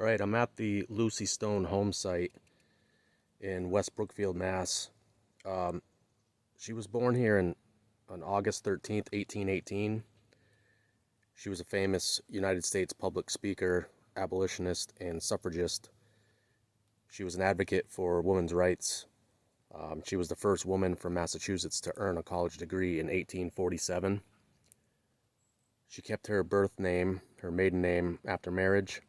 All right, I'm at the Lucy Stone Homesite in West Brookfield, Mass. Um, she was born here on August 13th, 1818. She was a famous United States public speaker, abolitionist, and suffragist. She was an advocate for women's rights. She was the first woman from Massachusetts to earn a college degree in 1847. She kept her birth name, her maiden name, after marriage.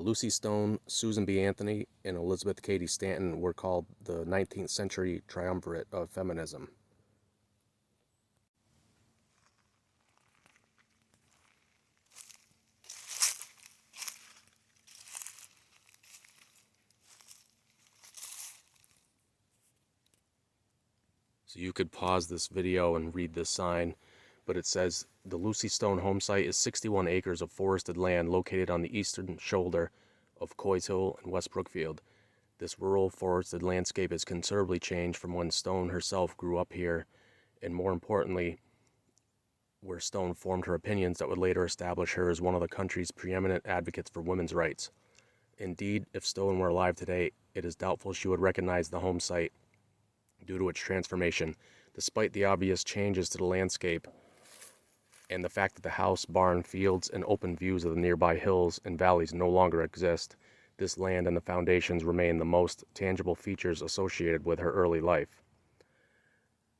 Lucy Stone, Susan B. Anthony, and Elizabeth Cady Stanton were called the 19th century triumvirate of feminism. So you could pause this video and read this sign, but it says the Lucy Stone Homesite is 61 acres of forested land located on the eastern shoulder of Coy's Hill in West Brookfield. This rural forested landscape has considerably changed from when Stone herself grew up here, and more importantly, where Stone formed her opinions that would later establish her as one of the country's preeminent advocates for women's rights. Indeed, if Stone were alive today, it is doubtful she would recognize the home site due to its transformation, despite the obvious changes to the landscape and the fact that the house, barn, fields, and open views of the nearby hills and valleys no longer exist. This land and the foundations remain the most tangible features associated with her early life.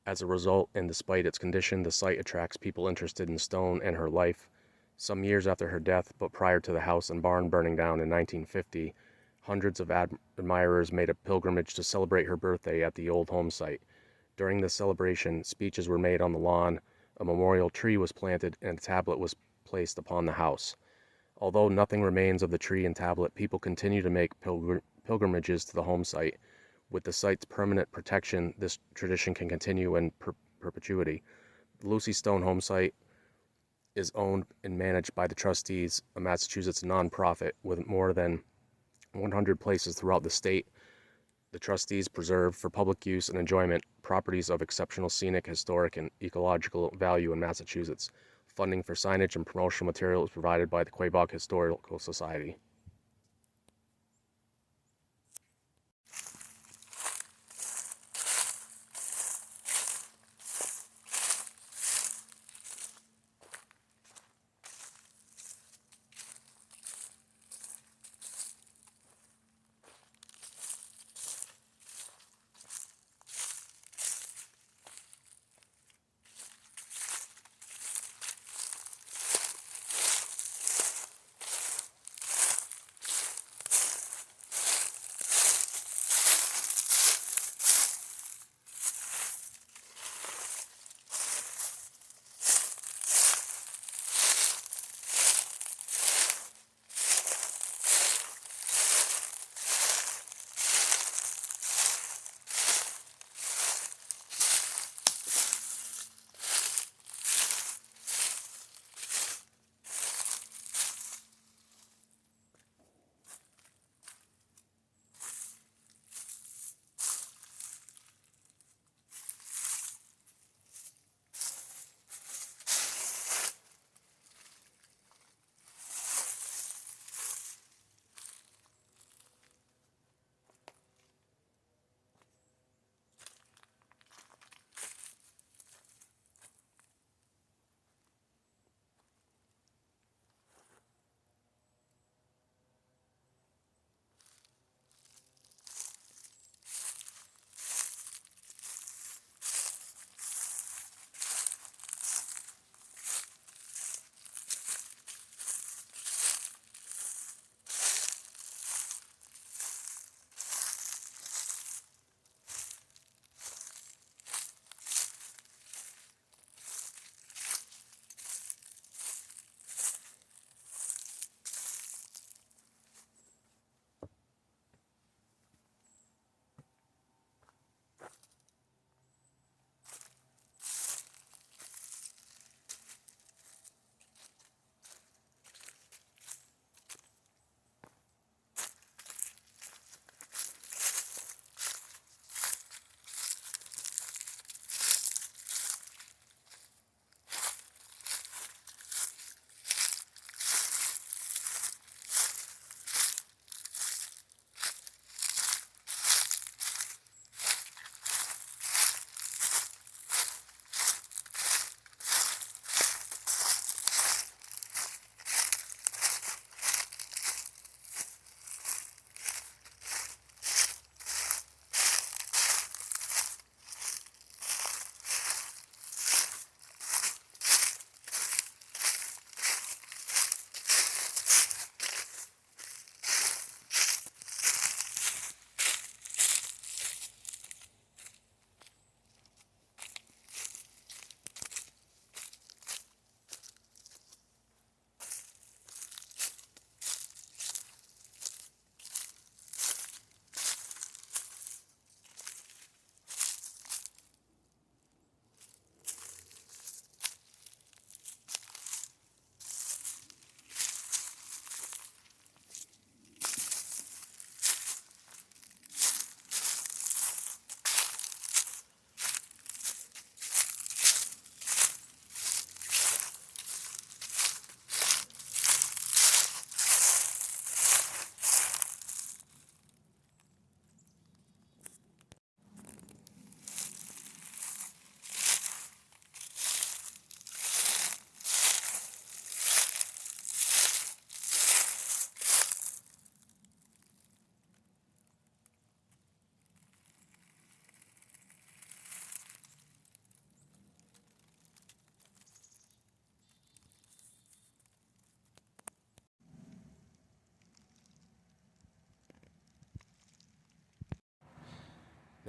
As a result, and despite its condition, the site attracts people interested in Stone and her life. Some years after her death, but prior to the house and barn burning down in 1950, hundreds of admirers made a pilgrimage to celebrate her birthday at the old home site. During this celebration, speeches were made on the lawn, a memorial tree was planted, and a tablet was placed upon the house. Although nothing remains of the tree and tablet, people continue to make pilgrimages to the home site. With the site's permanent protection, this tradition can continue in perpetuity. The Lucy Stone Homesite is owned and managed by the Trustees, a Massachusetts nonprofit with more than 100 places throughout the state. The Trustees preserve for public use and enjoyment properties of exceptional scenic, historic, and ecological value in Massachusetts. Funding for signage and promotional material is provided by the Quabog Historical Society.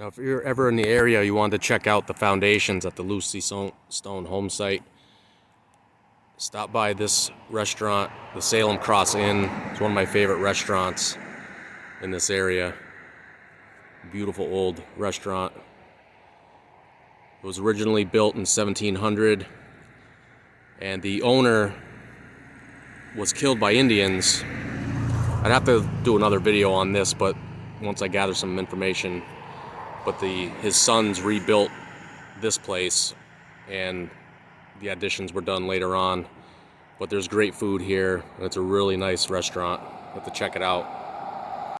Now, if you're ever in the area, you want to check out the foundations at the Lucy Stone Homesite, stop by this restaurant, the Salem Cross Inn. It's one of my favorite restaurants in this area. Beautiful old restaurant. It was originally built in 1700, and the owner was killed by Indians. I'd have to do another video on this, but once I gather some information. But his sons rebuilt this place, and the additions were done later on. But there's great food here, and it's a really nice restaurant. You have to check it out.